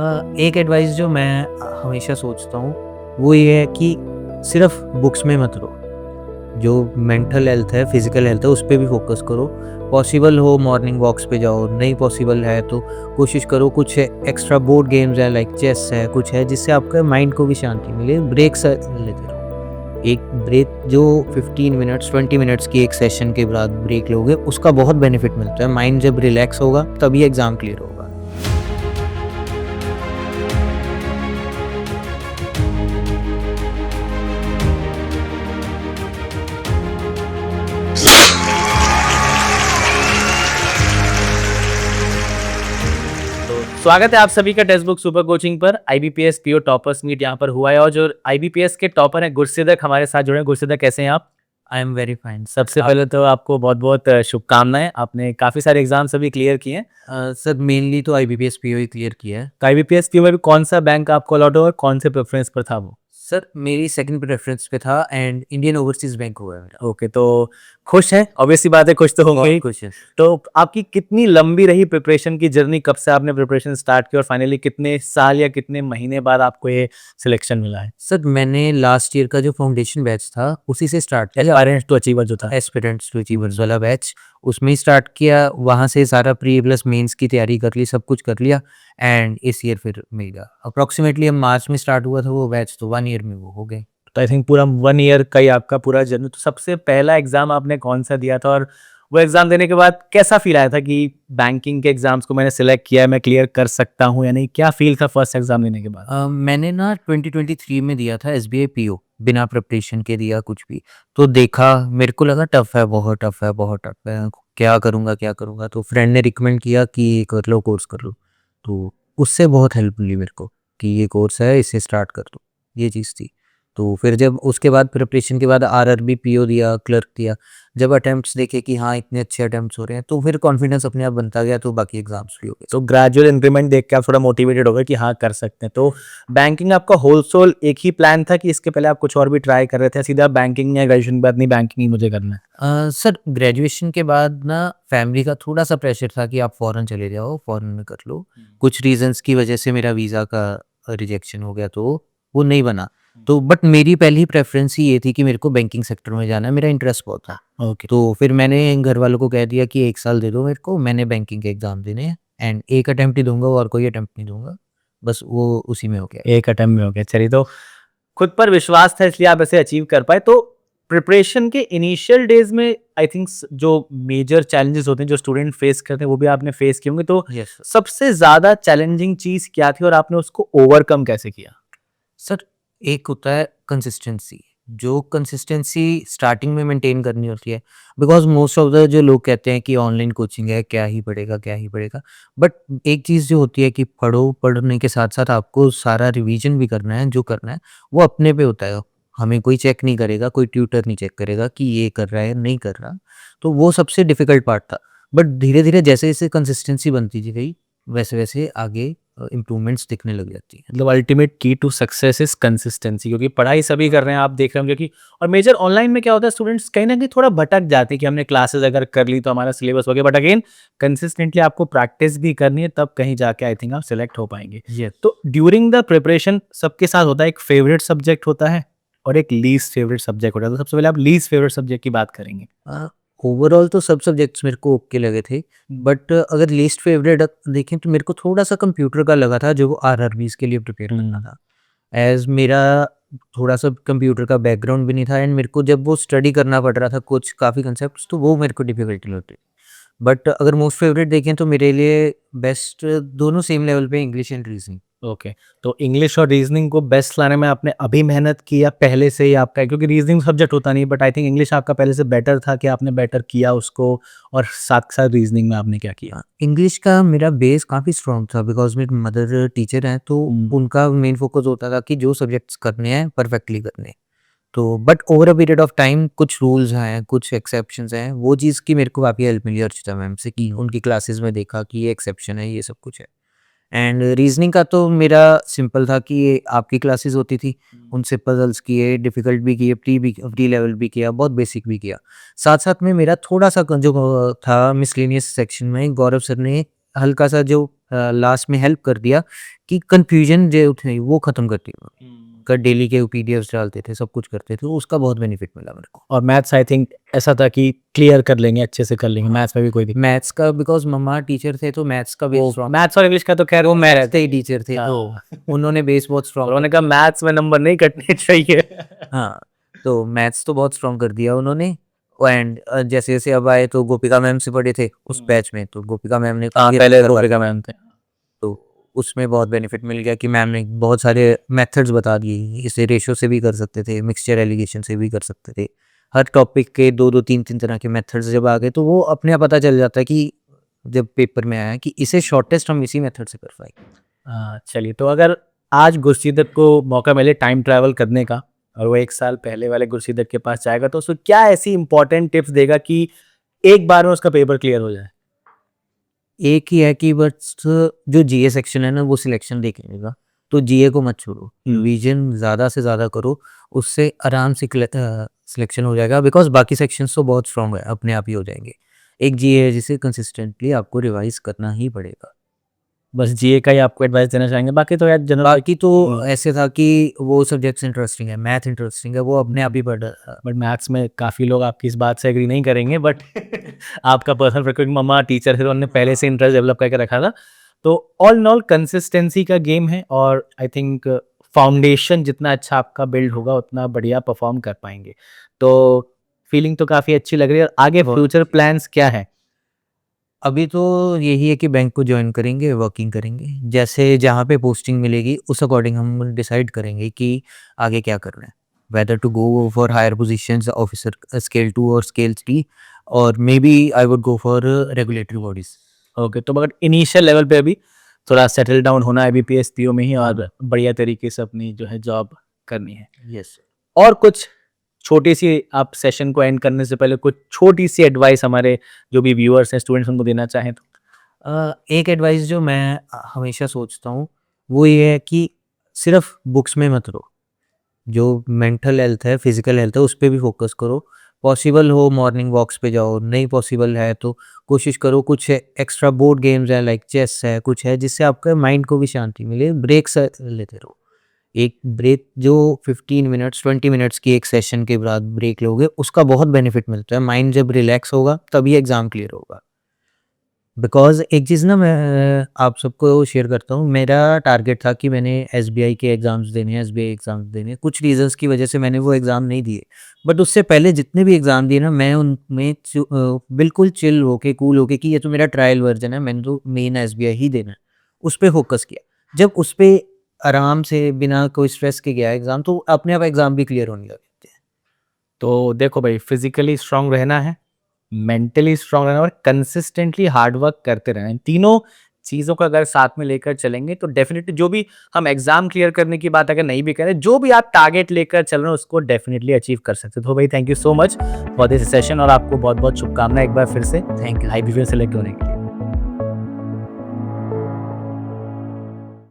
एक एडवाइस जो मैं हमेशा सोचता हूँ, वो ये है कि सिर्फ़ बुक्स में मत रहो। जो मेंटल हेल्थ है, फिज़िकल हेल्थ है, उस पे भी फ़ोकस करो। पॉसिबल हो मॉर्निंग वॉक्स पे जाओ, नहीं पॉसिबल है तो कोशिश करो कुछ एक्स्ट्रा बोर्ड गेम्स है लाइक चेस है, कुछ है जिससे आपके माइंड को भी शांति मिले। ब्रेक्स लेते रहो। एक ब्रेक जो 15 मिनट्स, 20 मिनट्स की एक सेशन के बाद ब्रेक लोगे, उसका बहुत बेनिफिट मिलता है। माइंड जब रिलैक्स होगा, तभी एग्ज़ाम क्लियर होगा। तो स्वागत है आप सभी का टेक्स्ट बुक सुपर कोचिंग पर। आईबीपीएस पीओ टॉपर्स मीट यहाँ पर हुआ है और जो आईबीपीएस के टॉपर हैं गुरसिद्दक हमारे साथ जुड़े हैं। गुरसिद्दक कैसे हैं आप? I am very fine. सबसे पहले तो आपको बहुत-बहुत शुभकामनाएँ। आपने काफ़ी सारे एग्ज़ाम्स अभी क्लियर किए हैं। सर मेनली तो आईबीपीएस पीओ ही क्लियर किया है। तो आईबीपीएस पीओ में भी कौन-सा बैंक आपको अलॉट हुआ और कौन से प्रेफ़रेंस पर था वो? सर मेरी सेकंड प्रेफ़रेंस पे था एंड इंडियन ओवरसीज़ बैंक हुआ है मेरा। ओके, तो खुश हैं? ऑब्वियस सी बात है खुश तो होंगे बहुत ही। खुश है। तो आपकी कितनी लंबी रही प्रिपरेशन की जर्नी? कब से आपने प्रिपरेशन स्टार्ट की और फाइनली कितने साल या कितने महीने बाद आपको ये सिलेक्शन मिला है? सर मैंने लास्ट ईयर का जो फाउंडेशन बैच था, उसी से स्टार्ट किया। एस्पायरेंट्स टू अचीवर जो था। एस्पिरेंट्स टू अचीवर्स वाला बैच, उसमें ही स्टार्ट किया। वहाँ से सारा प्री प्लस मेंस की तैयारी कर ली, सब कुछ कर लिया एंड इस ईयर फिर मेरा अप्रॉक्सिमेटली अब मार्च में स्टार्ट हुआ था वो बैच, तो 1 ईयर में वो हो गए। तो आई थिंक पूरा 1 ईयर का ही आपका पूरा जर्नी। तो सबसे पहला एग्ज़ाम आपने कौन-सा दिया था और वो एग्ज़ाम देने के बाद कैसा फ़ील आया था कि बैंकिंग के एग्ज़ाम्स को मैंने सिलेक्ट किया है, मैं क्लियर कर सकता हूँ या नहीं? क्या फ़ील था फर्स्ट एग्ज़ाम देने के बाद? मैंने ना 2023 में दिया था एसबीआई पीओ, बिना प्रिपरेशन के दिया कुछ भी। तो देखा, मेरे को लगा टफ है, बहुत टफ है, बहुत टफ है। क्या करूँगा, क्या करूँगा? तो फ्रेंड ने रिकमेंड किया कि ये कर लो, कोर्स कर लो। तो उससे बहुत हेल्प मिली मेरे को कि ये कोर्स है, इसे स्टार्ट कर दो। ये चीज़ थी। तो फिर जब उसके बाद प्रिपरेशन के बाद आरआरबी पीओ दिया, क्लर्क दिया। जब अटेम्प्ट्स देखे कि हाँ, इतने अच्छे अटेम्प्ट्स हो रहे हैं, तो फिर कॉन्फिडेंस अपने आप बनता गया, तो बाकी एग्ज़ाम्स भी हो गए। तो ग्रेजुअल इंक्रीमेंट देख के आप थोड़ा मोटिवेटेड हो गए कि हाँ, कर सकते हैं। तो बैंकिंग आपका होल सोल एक ही प्लान था कि इसके पहले आप कुछ और भी ट्राई कर रहे थे? सीधा बैंकिंग या ग्रेजुएशन के बाद नहीं बैंकिंग ही मुझे करना है? सर ग्रेजुएशन के बाद ना फैमिली का थोड़ा-सा प्रेशर था कि आप फ़ॉरेन चले जाओ, फ़ॉरेन में कर लो। कुछ रीज़न्स की वजह से मेरा वीज़ा का रिजेक्शन हो गया, तो वो नहीं बना। तो बट मेरी पहली प्रेफ़रेंस ही ये थी कि मेरे को बैंकिंग सेक्टर में जाना है, मेरा इंटरेस्ट बहुत था। ओके। तो फिर मैंने घर वालों को कह दिया कि 1 साल दे दो मेरे को, मैंने बैंकिंग के एग्ज़ाम देने हैं एंड 1 अटेम्प्ट ही दूँगा और कोई अटेम्प्ट नहीं दूँगा। बस वो उसी में हो गया। एक अटेम्प्ट में हो गया। चलिए, तो खुद पर विश्वास था इसलिए आप ऐसे अचीव कर पाए। तो प्रिपरेशन के इनिशियल डेज़ में आई थिंक जो मेजर चैलेंजेस होते हैं, जो स्टूडेंट फेस करते हैं, वो भी आपने फेस किए होंगे। तो यस सर। सबसे ज़्यादा चैलेंजिंग चीज़ क्या थी और आपने उसको ओवरकम कैसे किया? सर, एक होता है कंसिस्टेंसी, जो कंसिस्टेंसी स्टार्टिंग में मेंटेन करनी होती है। बिकॉज़ मोस्ट ऑफ द जो लोग कहते हैं कि ऑनलाइन कोचिंग है, क्या ही पढ़ेगा, क्या ही पढ़ेगा। बट एक चीज़ जो होती है कि पढ़ो, पढ़ने के साथ-साथ आपको सारा रिवीजन भी करना है, जो करना है, वो अपने पे होता है। हमें कोई चेक नहीं करेगा, कोई ट्यूटर नहीं चेक करेगा कि ये कर रहा है या नहीं कर रहा। तो वो सबसे डिफ़िकल्ट पार्ट था। बट धीरे-धीरे जैसे-जैसे कंसिस्टेंसी बनती जी गई, वैसे-वैसे आगे इम्प्रूवमेंट्स दिखने लग जाती हैं। मतलब अल्टीमेट की टू सक्सेस इज़ कंसिस्टेंसी, क्योंकि पढ़ाई सभी कर रहे हैं, आप देख रहे होंगे कि और मेजर ऑनलाइन में क्या होता है, स्टूडेंट्स कहीं न कहीं थोड़ा भटक जाते हैं कि हमने क्लासेस अगर कर ली तो हमारा सिलेबस हो गया। बट अगेन कंसिस्टेंटली आपको प्रैक्टिस भी करनी है, तब कहीं जाके आई थिंक आप सेलेक्ट हो पाएँगे। यस। तो ड्यूरिंग द प्रिपरेशन सबके साथ होता है, एक फेवरेट सब्जेक्ट होता है और एक लीस्ट फेवरेट सब्जेक्ट होता है। तो सबसे पहले आप लीस्ट फेवरेट सब्जेक्ट की बात करेंगे। ओवरऑल तो सब सब्जेक्ट्स मेरे को ओके लगे थे, बट अगर लीस्ट फेवरेट देखें तो मेरे को थोड़ा-सा कंप्यूटर का लगा था, जो आरआरबीज़ के लिए प्रिपेयर करना था। ऐज़ मेरा थोड़ा-सा कंप्यूटर का बैकग्राउंड भी नहीं था एंड मेरे को जब वो स्टडी करना पड़ रहा था कुछ काफ़ी कांसेप्ट्स, तो वो मेरे को डिफ़िकल्टी होती। बट अगर मोस्ट फेवरेट देखें तो मेरे लिए बेस्ट दोनों सेम लेवल पे इंग्लिश एंड रीज़निंग। ओके, तो इंग्लिश और रीजनिंग को बेस्ट लाने में आपने अभी मेहनत की या पहले से ही आपका है? क्योंकि रीजनिंग सब्जेक्ट होता नहीं, बट आई थिंक इंग्लिश आपका पहले से बेटर था कि आपने बेटर किया उसको, और साथ-साथ रीजनिंग में आपने क्या किया? इंग्लिश का मेरा बेस काफ़ी स्ट्रॉन्ग था बिकॉज़ मेरी मदर टीचर हैं, तो उनका मेन फ़ोकस होता था कि जो सब्जेक्ट्स करने हैं परफेक्टली करने हैं। तो but over a period of time कुछ रूल्स हैं, कुछ एक्सेप्शंस हैं, वो चीज़ की मेरे को काफ़ी हेल्प मिली अर्चिता मैम से कि उनकी क्लासेस में देखा कि ये एक्सेप्शन है, ये सब कुछ है। एंड रीज़निंग का तो मेरा सिंपल था कि ये आपकी क्लासेस होती थी, उनसे पज़ल्स किए, डिफ़िकल्ट भी किए, प्री लेवल भी किया, बहुत बेसिक भी किया। साथ-साथ में मेरा थोड़ा-सा जो था मिसलेनियस सेक्शन में गौरव सर ने हल्का-सा जो लास्ट में हेल्प कर दिया कि कन्फ्यूजन जो थे वो ख़त्म कर दी उन्होंने। का डेली के पीडीएफ्स डालते थे, सब कुछ करते थे, तो उसका बहुत बेनिफिट मिला मेरे को। और मैथ्स आई थिंक ऐसा था कि क्लियर कर लेंगे, अच्छे से कर लेंगे, मैथ्स में भी कोई दिक्कत मैथ्स का बिकॉज़ मम्मा टीचर थे, तो मैथ्स का बेस वो स्ट्रॉन्ग, मैथ्स और इंग्लिश का तो खैर वो मैथ्स के ही थे। टीचर थे, हाँ। तो उन्होंने बेस बहुत स्ट्रॉन्ग उन्होंने कहा मैथ्स में नंबर नहीं कटने चाहिए। हाँ, तो मैथ्स तो बहुत स्ट्रॉन्ग कर दिया उन्होंने। एंड जैसे-जैसे अब आए तो गोपिका मैम से पढ़े थे उस बैच में, तो गोपिका मैम ने हाँ, clear पहले करवा गोपिका मैम थे। तो उसमें बहुत बेनिफिट मिल गया कि मैम ने बहुत सारे मेथड्स बता दिए। इसे रेशो से भी कर सकते थे, मिक्सचर एलिगेशन से भी कर सकते थे। हर टॉपिक के 2-2 3-3 तरह के मेथड्स जब आ गए, तो वो अपने आप पता चल जाता है कि जब पेपर में आया कि इसे शॉर्टेस्ट हम इसी मेथड से कर पाएँगे। चलिए, तो अगर आज गुरशीदत को मौका मिले टाइम ट्रैवल करने का और वो 1 साल पहले वाले गुरशीदत के पास जाएगा, तो उसको क्या ऐसी इंपॉर्टेंट टिप्स देगा कि एक बार में उसका पेपर क्लियर हो जाए? एक ही है कि बस जो जीए सेक्शन है ना, वो सिलेक्शन देख लेगा। तो जीए को मत छोड़ो, रिवीजन ज़्यादा से ज़्यादा करो, उससे आराम से सिलेक्शन हो जाएगा, बिकॉज़ बाकी सेक्शंस तो बहुत स्ट्रॉन्ग है, अपने आप ही हो जाएँगे। एक जीए है जिसे कंसिस्टेंटली आपको रिवाइज़ करना ही पड़ेगा। बस जीए का ही आपको एडवाइस देना चाहेंगे, बाकी तो यार जनरल बाकी तो ऐसे था कि वो सब्जेक्ट्स इंटरेस्टिंग है, मैथ इंटरेस्टिंग है, वो अपने आप ही पढ़ बट मैथ्स में काफ़ी लोग आपकी इस बात से एग्री नहीं करेंगे, बट आपका पर्सनल क्योंकि मम्मा टीचर है तो उन्होंने पहले से इंटरेस्ट डेवलप करके रखा था। तो ऑल इन ऑल कंसिस्टेंसी का गेम है और आई थिंक फाउंडेशन जितना अच्छा आपका बिल्ड होगा उतना बढ़िया परफॉर्म कर पाएंगे। तो फीलिंग तो काफ़ी अच्छी लग रही है। और आगे फ्यूचर प्लान्स क्या है? अभी तो यही है कि बैंक को जॉइन करेंगे, वर्किंग करेंगे। जैसे जहाँ पे पोस्टिंग मिलेगी उस अकॉर्डिंग हम डिसाइड करेंगे कि आगे क्या करना है। Whether to go for higher positions, officer scale 2 और स्केल 3, और maybe I would go for regulatory bodies. Okay, तो मगर इनिशियल लेवल पे अभी थोड़ा सेटल डाउन होना है एबीपीएस पीओ में ही और बढ़िया तरीके से अपनी जो है जॉब करनी है। यस। और कुछ छोटी सी आप सेशन को एंड करने से पहले कुछ छोटी सी एडवाइस हमारे जो भी व्यूअर्स हैं, स्टूडेंट्स उनको देना चाहें तो? एक एडवाइस जो मैं हमेशा सोचता हूँ, वो ये है कि सिर्फ बुक्स में मत रहो। जो मेंटल हेल्थ है, फिजिकल हेल्थ है, उस पे भी फोकस करो। पॉसिबल हो मॉर्निंग वॉक्स पे जाओ, नहीं पॉसिबल है तो कोशिश करो कुछ एक्स्ट्रा बोर्ड गेम्स हैं, लाइक चेस है, कुछ है जिससे आपके माइंड को भी शांति मिले। ब्रेक्स लेते रहो। एक ब्रेक जो 15 मिनट्स 20 मिनट्स की एक सेशन के बाद ब्रेक लोगे, उसका बहुत बेनिफिट मिलता है। माइंड जब रिलैक्स होगा तभी एग्ज़ाम क्लियर होगा। बिकॉज़ एक चीज़ ना मैं आप सबको शेयर करता हूँ, मेरा टारगेट था कि मैंने एसबीआई के एग्ज़ाम्स देने हैं, एसबीआई एग्ज़ाम्स देने हैं। कुछ रीज़न्स की वजह से मैंने वो एग्ज़ाम नहीं दिए। बट उससे पहले जितने भी एग्ज़ाम दिए ना, मैं उनमें बिल्कुल चिल होके, कूल होके कि ये तो मेरा ट्रायल वर्ज़न है, मैंने तो मेन एसबीआई ही देना है, उस पे फ़ोकस किया। जब उस पे आराम से बिना कोई स्ट्रेस के गया एग्ज़ाम, तो अपने आप एग्ज़ाम भी क्लियर होने लगे थे। तो देखो भाई, फिजिकली स्ट्रांग रहना है, मेंटली स्ट्रांग रहना है और कंसिस्टेंटली हार्ड वर्क करते रहना है। इन तीनों चीज़ों को अगर साथ में लेकर चलेंगे तो डेफिनेटली जो भी हम एग्जाम क्लियर करने की बात अगर नहीं भी करें, जो भी आप टारगेट लेकर चल रहे हो उसको डेफिनेटली अचीव कर सकते हो। तो भाई thank you so much for this session और आपको बहुत बहुत शुभकामनाएं एक बार फिर से थैंक यू। IBPS सेलेक्ट होने के लिए।